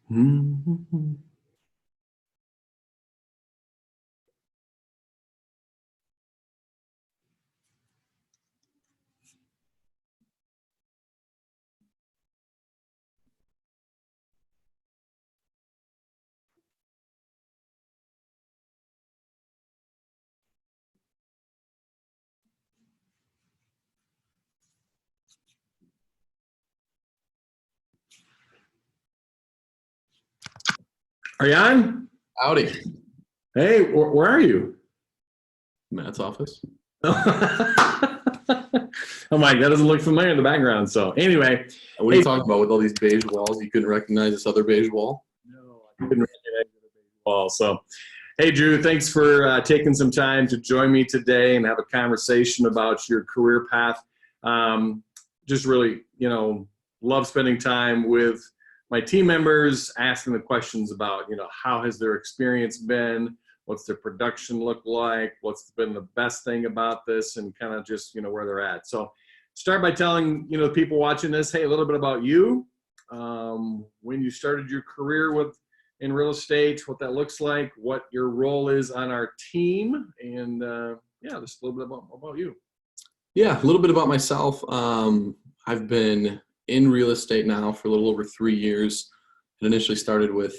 Mhm. Are you on? Howdy. Hey, where are you? Matt's office. Oh my, that doesn't look familiar in the background. So anyway, What are you talking about with all these beige walls? You couldn't recognize this other beige wall? no, I couldn't recognize the beige wall. So, hey, Drew, thanks for taking some time to join me today and have a conversation about your career path. Just really, love spending time with my team members, asking the questions about, how has their experience been? What's their production look like? What's been the best thing about this, and kind of just, where they're at. So start by telling, the people watching this, hey, a little bit about you, when you started your career in real estate, what that looks like, what your role is on our team, and yeah, just a little bit about you. Yeah, a little bit about myself. I've been in real estate now for a little over 3 years. It initially started with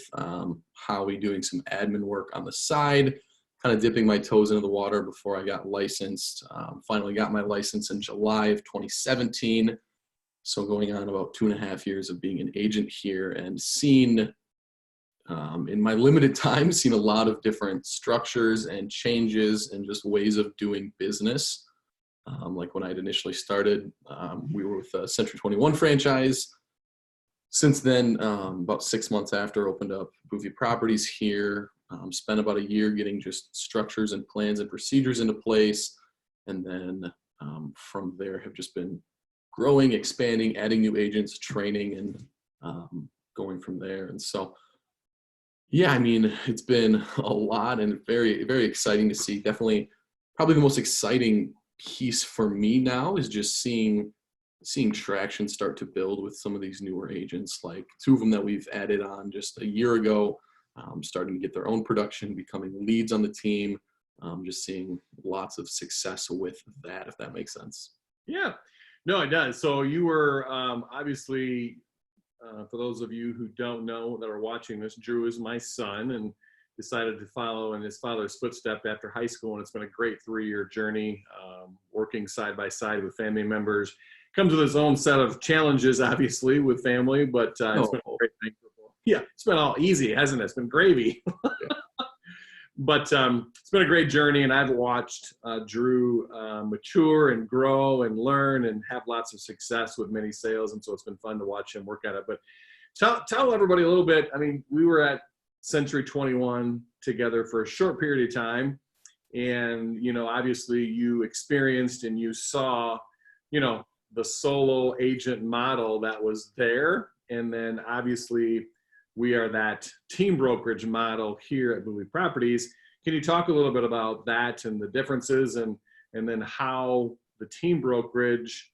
Howie doing some admin work on the side, kind of dipping my toes into the water before I got licensed. Finally got my license in July of 2017. So going on about 2.5 years of being an agent here, and seen in my limited time, seen a lot of different structures and changes and just ways of doing business. Like when I had initially started, we were with a Century 21 franchise. Since then, about 6 months after, opened up Boeve Properties here, spent about a year getting just structures and plans and procedures into place. And then from there have just been growing, expanding, adding new agents, training, and going from there. And so, yeah, I mean, it's been a lot and very, very exciting to see. Definitely, probably the most exciting piece for me now is just seeing traction start to build with some of these newer agents, like 2 of them that we've added on just a year ago, starting to get their own production, becoming leads on the team, just seeing lots of success with that, if that makes sense. Yeah, no, it does. So you were obviously, for those of you who don't know that are watching this, Drew is my son and decided to follow in his father's footsteps after high school. And it's been a great 3-year journey, working side by side with family members. Comes with its own set of challenges, obviously, with family, but it's been a great thing. Yeah, it's been all easy, hasn't it? It's been gravy. But it's been a great journey, and I've watched Drew mature and grow and learn and have lots of success with many sales, and so it's been fun to watch him work at it. But tell everybody a little bit. I mean, we were at Century 21 together for a short period of time, and obviously you experienced and you saw, the solo agent model that was there, and then obviously we are that team brokerage model here at Boeve Properties. Can you talk a little bit about that and the differences, and then how the team brokerage,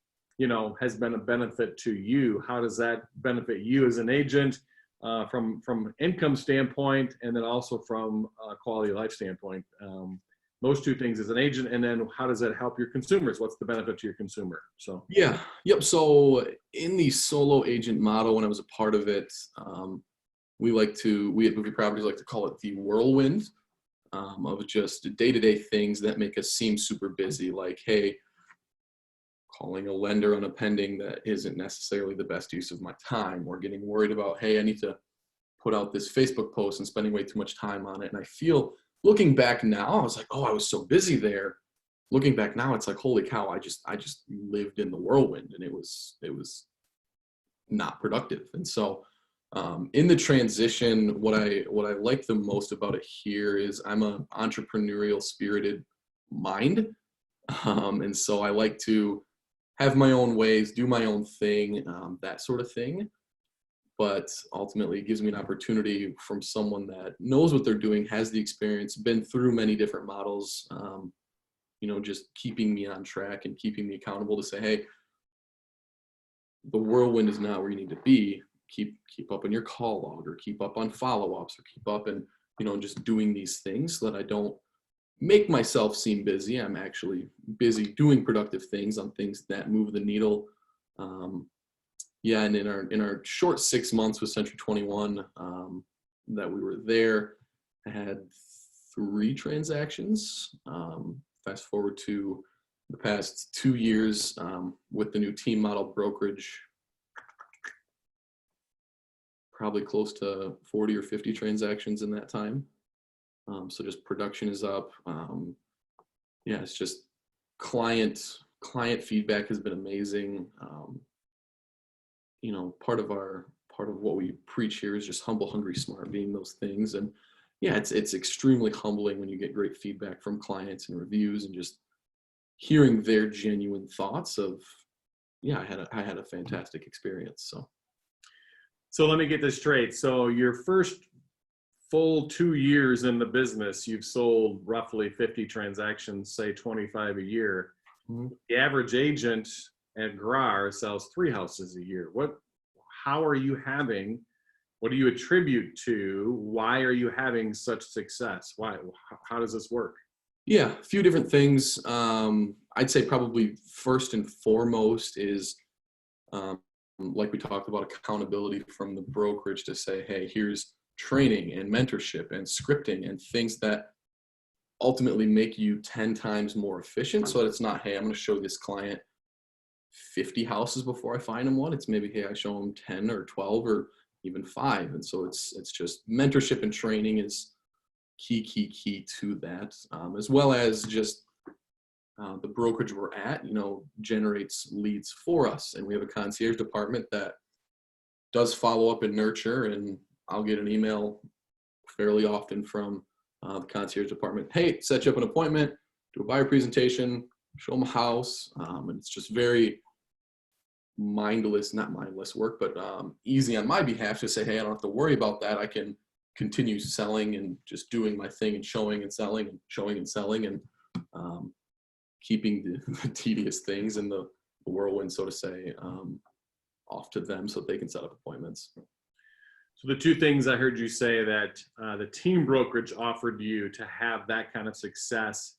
has been a benefit to you? How does that benefit you as an agent, from income standpoint, and then also from a quality of life standpoint? Those 2 things as an agent, and then how does that help your consumers? What's the benefit to your consumer? So yeah, yep. So in the solo agent model, when I was a part of it, we at Boeve Properties like to call it the whirlwind, of just day-to-day things that make us seem super busy, like, hey, calling a lender on a pending that isn't necessarily the best use of my time, or getting worried about, hey, I need to put out this Facebook post and spending way too much time on it. And I feel, looking back now, I was like, oh, I was so busy there. Looking back now, it's like, holy cow, I just lived in the whirlwind, and it was not productive. And so in the transition, what I like the most about it here is I'm an entrepreneurial spirited mind. And so I like to have my own ways, do my own thing, that sort of thing. But ultimately it gives me an opportunity from someone that knows what they're doing, has the experience, been through many different models, just keeping me on track and keeping me accountable to say, hey, the whirlwind is not where you need to be. keep up on your call log, or keep up on follow-ups, or keep up and, just doing these things so that I don't make myself seem busy. I'm actually busy doing productive things on things that move the needle. And in our short 6 months with Century 21 that we were there, I had 3 transactions. Fast forward to the past 2 years with the new team model Brokerage, probably close to 40 or 50 transactions in that time. So just production is up. It's just client feedback has been amazing. Part of what we preach here is just humble, hungry, smart, being those things. And it's extremely humbling when you get great feedback from clients and reviews, and just hearing their genuine thoughts of, I had a fantastic experience. So let me get this straight. So your first full 2 years in the business, you've sold roughly 50 transactions, say 25 a year. Mm-hmm. The average agent at GRAR sells 3 houses a year. What do you attribute to? Why are you having such success? How does this work? Yeah, a few different things. I'd say probably first and foremost is, like we talked about, accountability from the brokerage to say, hey, here's training and mentorship and scripting and things that ultimately make you 10 times more efficient. So that it's not, hey, I'm going to show this client 50 houses before I find them one. It's maybe, hey, I show them 10 or 12 or even 5. And so it's just mentorship and training is key to that, as well as just the brokerage we're at, generates leads for us. And we have a concierge department that does follow up and nurture. And I'll get an email fairly often from the concierge department. Hey, set you up an appointment, do a buyer presentation, show them a house. And it's just very not mindless work, but easy on my behalf to say, hey, I don't have to worry about that. I can continue selling and just doing my thing and showing and selling and keeping the tedious things and the whirlwind, so to say, off to them so they can set up appointments. So the 2 things I heard you say that the team brokerage offered you to have that kind of success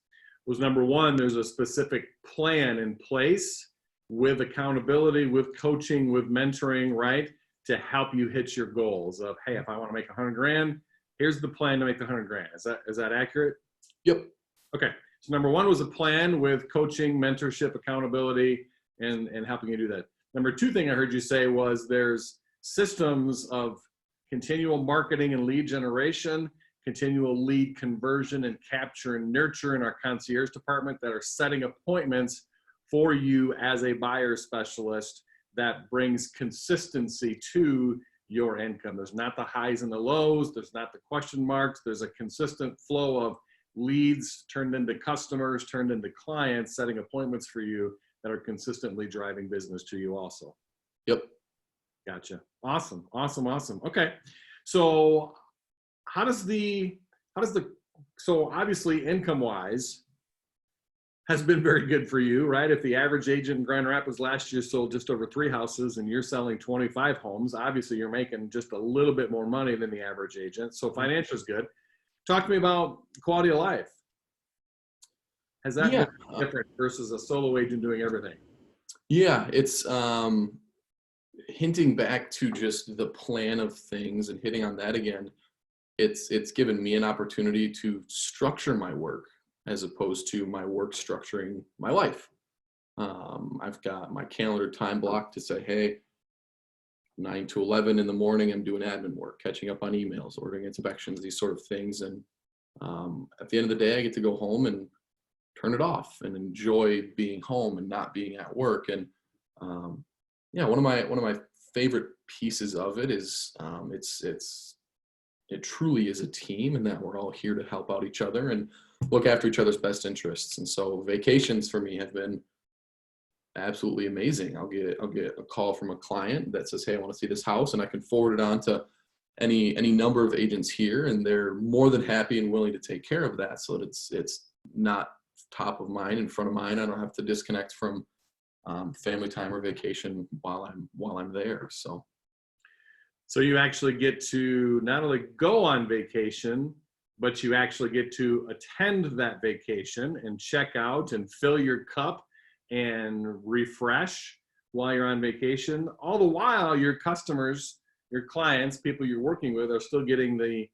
was, number 1, there's a specific plan in place with accountability, with coaching, with mentoring, right, to help you hit your goals of, hey, if I want to make $100,000, here's the plan to make the $100,000. Is that accurate? Yep. Okay. So number 1 was a plan with coaching, mentorship, accountability, and helping you do that. Number 2 thing I heard you say was there's systems of continual marketing and lead generation, continual lead conversion and capture and nurture in our concierge department that are setting appointments for you as a buyer specialist that brings consistency to your income. There's not the highs and the lows. There's not the question marks. There's a consistent flow of leads turned into customers, turned into clients, setting appointments for you that are consistently driving business to you also. Yep. Gotcha. Awesome. Okay. So so obviously income wise has been very good for you, right? If the average agent in Grand Rapids last year sold just over 3 houses and you're selling 25 homes, obviously you're making just a little bit more money than the average agent. So financial is good. Talk to me about quality of life. Has that been different versus a solo agent doing everything? Yeah, it's hinting back to just the plan of things and hitting on that again. It's given me an opportunity to structure my work as opposed to my work structuring my life. I've got my calendar time blocked to say, hey, 9 to 11 in the morning, I'm doing admin work, catching up on emails, ordering inspections, these sort of things. And at the end of the day, I get to go home and turn it off and enjoy being home and not being at work. And one of my favorite pieces of it is it truly is a team, and that we're all here to help out each other and look after each other's best interests. And so vacations for me have been absolutely amazing. I'll get a call from a client that says, hey, I want to see this house, and I can forward it on to any number of agents here, and they're more than happy and willing to take care of that, so that it's not top of mind, in front of mind. I don't have to disconnect from family time or vacation while I'm there. So you actually get to not only go on vacation, but you actually get to attend that vacation and check out and fill your cup and refresh while you're on vacation. All the while, your customers, your clients, people you're working with are still getting the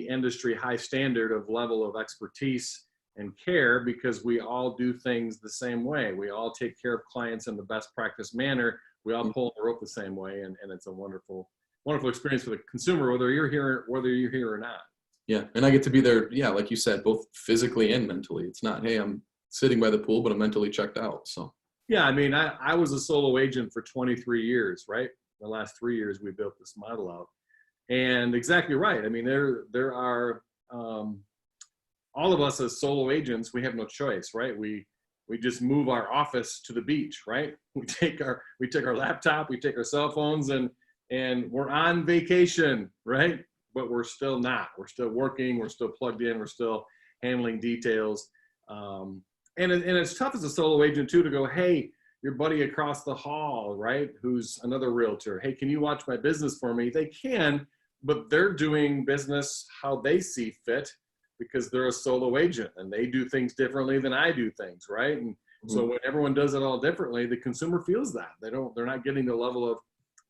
industry high standard of level of expertise and care, because we all do things the same way. We all take care of clients in the best practice manner. We all pull the rope the same way, and it's a wonderful experience for the consumer, whether you're here or not. Yeah, and I get to be there, yeah, like you said, both physically and mentally. It's not, hey, I'm sitting by the pool, but I'm mentally checked out. So Yeah, I mean, I was a solo agent for 23 years, right? The last 3 years we built this model out. And exactly right. I mean, there are all of us as solo agents, we have no choice, right? We just move our office to the beach, right? We take our laptop, we take our cell phones, and we're on vacation, right? But we're still not. We're still working. We're still plugged in. We're still handling details. And it's tough as a solo agent too to go, hey, your buddy across the hall, right, who's another realtor, hey, can you watch my business for me? They can, but they're doing business how they see fit, because they're a solo agent and they do things differently than I do things, right? And so when everyone does it all differently, the consumer feels that they're not getting the level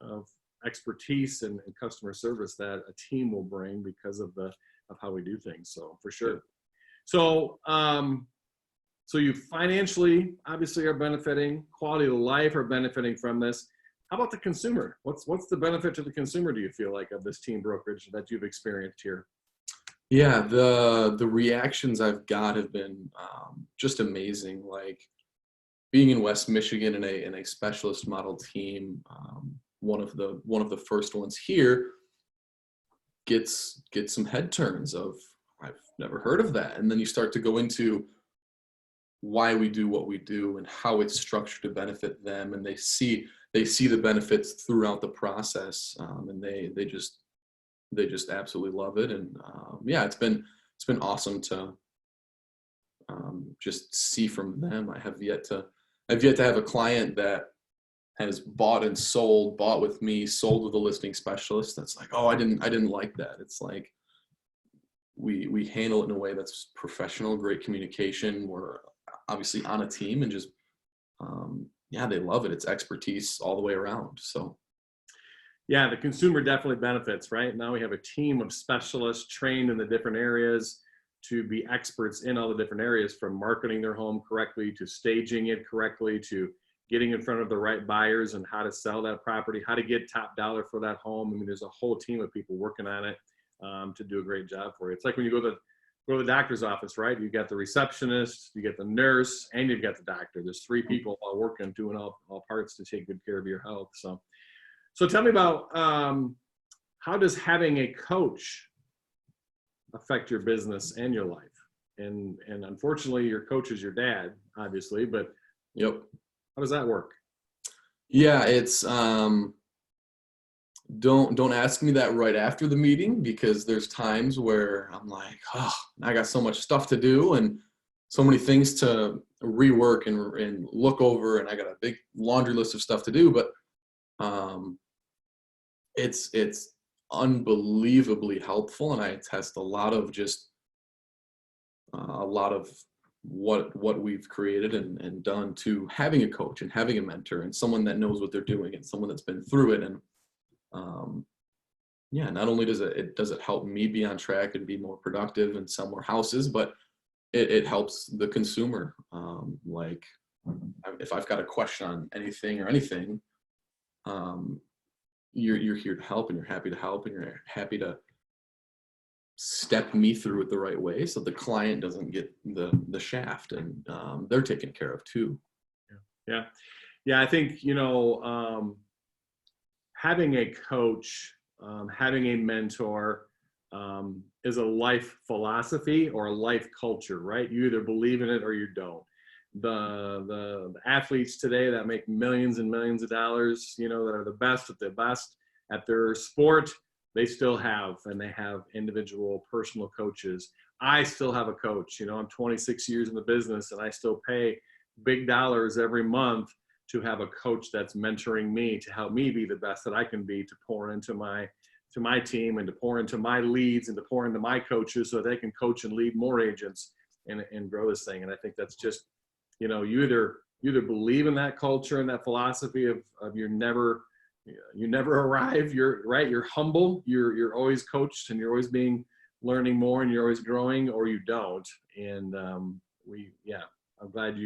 of expertise and customer service that a team will bring because of how we do things. So for sure. So so you financially obviously are benefiting, quality of life are benefiting from this. How about the consumer? What's the benefit to the consumer, do you feel like, of this team brokerage that you've experienced here? yeah, the reactions I've got have been just amazing. Like being in West Michigan in a specialist model team, one of the first ones here gets some head turns of, I've never heard of that. And then you start to go into why we do what we do and how it's structured to benefit them, and they see the benefits throughout the process, and they just absolutely love it. And yeah, it's been awesome to just see from them. I've yet to have a client that has bought with me, sold with a listing specialist that's like, oh, I didn't like that. It's like we handle it in a way that's professional, great communication. We're obviously on a team, and just yeah, they love it. It's expertise all the way around. So Yeah, the consumer definitely benefits, right? Now we have a team of specialists trained in the different areas to be experts in all the different areas, from marketing their home correctly to staging it correctly to getting in front of the right buyers and how to sell that property, how to get top dollar for that home. I mean, there's a whole team of people working on it to do a great job for you. It's like when you go to the doctor's office, right? You've got the receptionist, you get the nurse, and you've got the doctor. There's three people all working, doing all parts to take good care of your health. So tell me about how does having a coach affect your business and your life? And unfortunately, your coach is your dad, obviously, but yep. How does that work? Yeah, it's don't ask me that right after the meeting, because there's times where I'm like, oh, I got so much stuff to do and so many things to rework and look over, and I got a big laundry list of stuff to do. But it's unbelievably helpful, and I attest a lot of what we've created and done to having a coach and having a mentor and someone that knows what they're doing and someone that's been through it. And yeah, not only does it help me be on track and be more productive and sell more houses, but it helps the consumer. Like if I've got a question on anything, you're here to help, and you're happy to help, and you're happy to step me through it the right way so the client doesn't get the shaft, and they're taken care of too. Yeah. I think, having a coach, having a mentor is a life philosophy or a life culture, right? You either believe in it or you don't. The athletes today that make millions and millions of dollars, that are the best at their sport, they still have individual personal coaches. I still have a coach. I'm 26 years in the business, and I still pay big dollars every month to have a coach that's mentoring me to help me be the best that I can be, to pour into my team and to pour into my leads and to pour into my coaches so they can coach and lead more agents and grow this thing. And I think that's just, you know, you either believe in that culture and that philosophy of you never arrive, you're humble, you're always coached and you're always learning more and you're always growing, or you don't. And I'm glad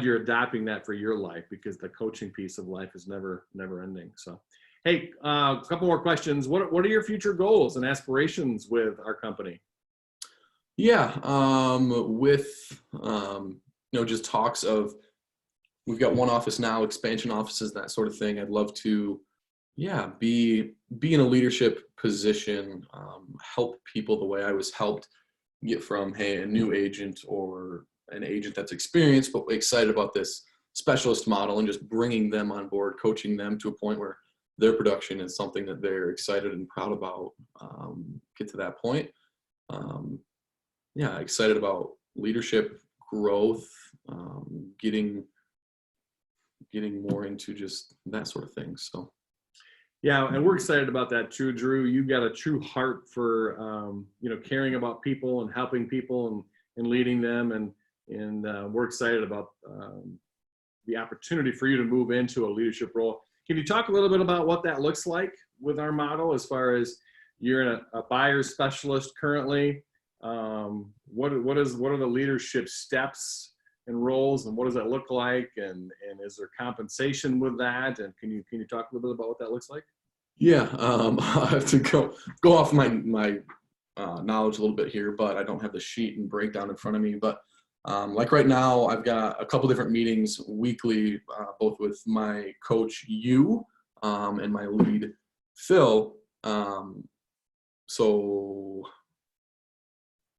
you're adopting that for your life, because the coaching piece of life is never ending. So, hey, a couple more questions. What are your future goals and aspirations with our company? Yeah, with just talks of, we've got one office now, expansion offices, that sort of thing. I'd love to, be in a leadership position, help people the way I was helped, get from, hey, a new agent or an agent that's experienced but excited about this specialist model, and just bringing them on board, coaching them to a point where their production is something that they're excited and proud about. Get to that point. Excited about leadership growth, getting more into just that sort of thing. So. Yeah, and we're excited about that too, Drew. You've got a true heart for caring about people and helping people and leading them, and we're excited about the opportunity for you to move into a leadership role. Can you talk a little bit about what that looks like with our model, as far as you're a buyer specialist currently? What are the leadership steps and roles, and what does that look like, and is there compensation with that, and can you talk a little bit about what that looks like? I have to go off my knowledge a little bit here, but I don't have the sheet and breakdown in front of me. But like right now, I've got a couple different meetings weekly, both with my coach and my lead Phil. So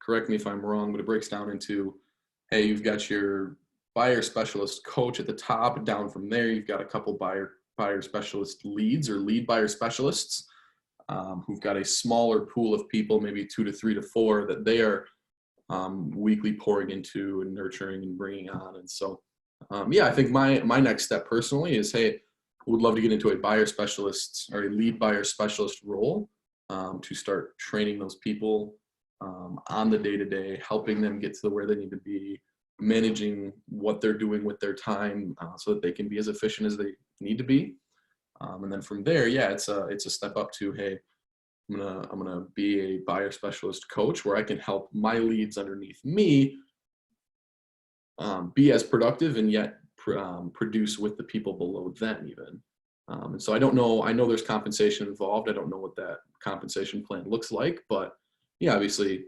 correct me if I'm wrong, but it breaks down into, hey, you've got your buyer specialist coach at the top. Down from there, you've got a couple buyer specialist leads, or lead buyer specialists, who've got a smaller pool of people, maybe 2 to 3 to 4, that they are weekly pouring into and nurturing and bringing on. And so, I think my next step personally is, hey, would love to get into a buyer specialist or a lead buyer specialist role, to start training those people on the day-to-day, helping them get to where they need to be, managing what they're doing with their time, so that they can be as efficient as they need to be. And then from there, it's a step up to, hey, I'm gonna be a buyer specialist coach, where I can help my leads underneath me be as productive and yet produce with the people below them even. And so I don't know. I know there's compensation involved. I don't know what that compensation plan looks like, but obviously,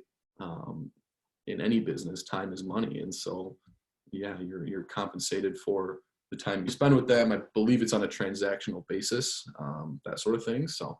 in any business, time is money, and so you're compensated for the time you spend with them. I believe it's on a transactional basis, that sort of thing. So.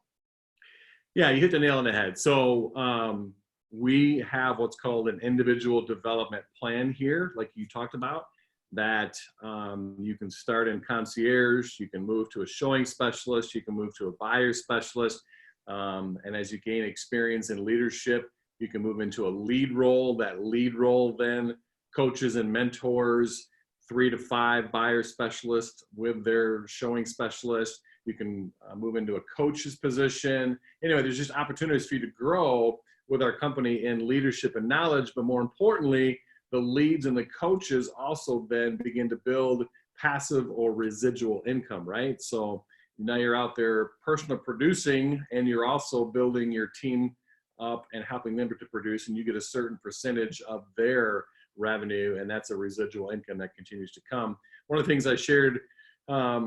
Yeah, you hit the nail on the head. So we have what's called an individual development plan here, like you talked about, that you can start in concierge, you can move to a showing specialist, you can move to a buyer specialist, and as you gain experience in leadership, you can move into a lead role. That lead role then coaches and mentors 3 to 5 buyer specialists with their showing specialist. You can move into a coach's position. Anyway, there's just opportunities for you to grow with our company in leadership and knowledge, but more importantly, the leads and the coaches also then begin to build passive or residual income, right? So now you're out there personal producing, and you're also building your team up and helping them to produce, and you get a certain percentage of their revenue, and that's a residual income that continues to come. One of the things I shared a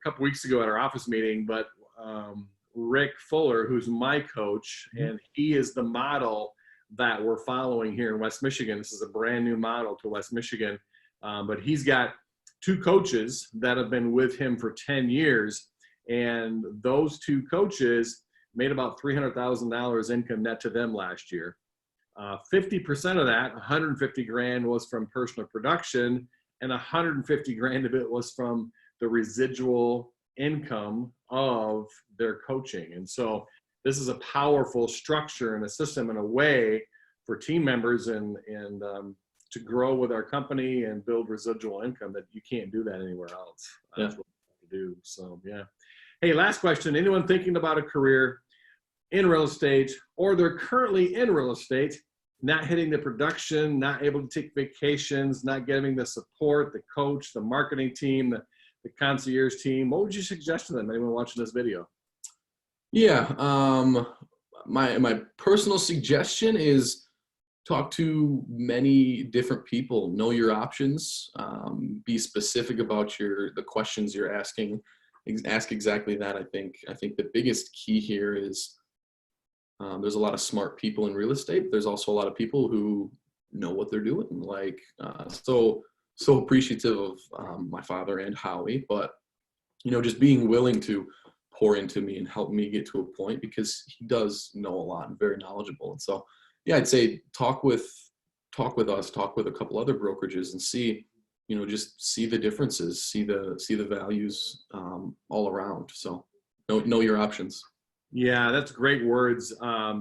couple weeks ago at our office meeting, but Rick Fuller, who's my coach, and he is the model that we're following here in West Michigan. This is a brand new model to West Michigan, but he's got 2 coaches that have been with him for 10 years, and those 2 coaches made about $300,000 income net to them last year. 50% of that, 150 grand, was from personal production, and 150 grand of it was from the residual income of their coaching. And so this is a powerful structure and a system and a way for team members and to grow with our company and build residual income that you can't do that anywhere else. That's what we have to do. So, yeah. Hey, last question. Anyone thinking about a career in real estate, or they're currently in real estate, not hitting the production, not able to take vacations, not getting the support, the coach, the marketing team, the concierge team, what would you suggest to them, anyone watching this video? Yeah, my personal suggestion is talk to many different people, know your options, be specific about the questions you're asking, ask exactly that. I think the biggest key here is there's a lot of smart people in real estate. There's also a lot of people who know what they're doing. Like, so appreciative of my father and Howie, but just being willing to pour into me and help me get to a point, because he does know a lot and very knowledgeable. And so, yeah, I'd say talk with us, talk with a couple other brokerages, and see, just see the differences, see the values all around. So know your options. Yeah, that's great words,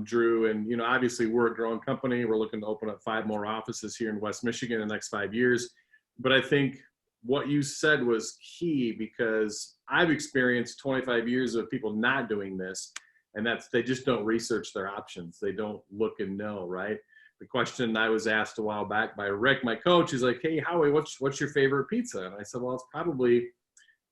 Drew. And, obviously we're a growing company. We're looking to open up 5 more offices here in West Michigan in the next 5 years. But I think what you said was key, because I've experienced 25 years of people not doing this, and they just don't research their options. They don't look and know, right? The question I was asked a while back by Rick, my coach, is like, hey, Howie, what's your favorite pizza? And I said, well, it's probably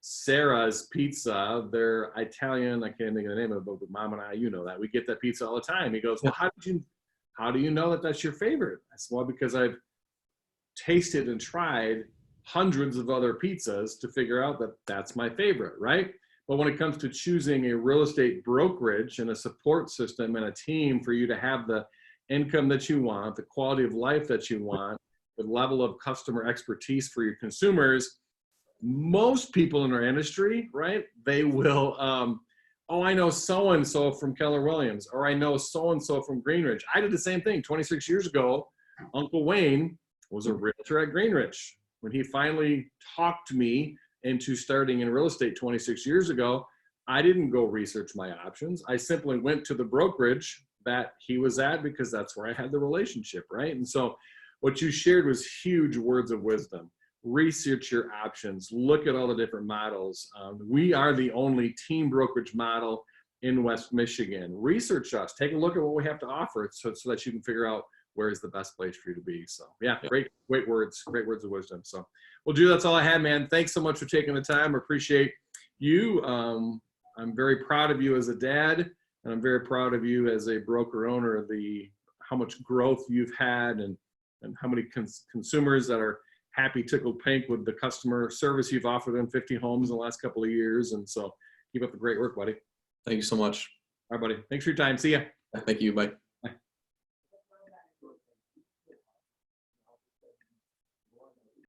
Sarah's Pizza. They're Italian. I can't think of the name of it, but Mom and I, that we get that pizza all the time. He goes, well, how do you know that that's your favorite? I said, well, because I've tasted and tried hundreds of other pizzas to figure out that that's my favorite, right? But when it comes to choosing a real estate brokerage and a support system and a team for you to have the income that you want, the quality of life that you want, the level of customer expertise for your consumers, most people in our industry, right, they will, oh, I know so-and-so from Keller Williams, or I know so-and-so from Greenridge. I did the same thing 26 years ago. Uncle Wayne was a realtor at Greenridge. When he finally talked me into starting in real estate 26 years ago, I didn't go research my options. I simply went to the brokerage that he was at, because that's where I had the relationship, right? And so what you shared was huge words of wisdom. Research your options, look at all the different models. We are the only team brokerage model in West Michigan. Research us, take a look at what we have to offer, so that you can figure out where is the best place for you to be. So yeah, great words of wisdom. So, well, Drew, that's all I had, man. Thanks so much for taking the time. I appreciate you. I'm very proud of you as a dad, and I'm very proud of you as a broker owner, how much growth you've had, and how many consumers that are happy, tickled pink with the customer service you've offered them, 50 homes in the last couple of years. And so keep up the great work, buddy. Thank you so much. All right, buddy. Thanks for your time. See ya. Thank you. Bye.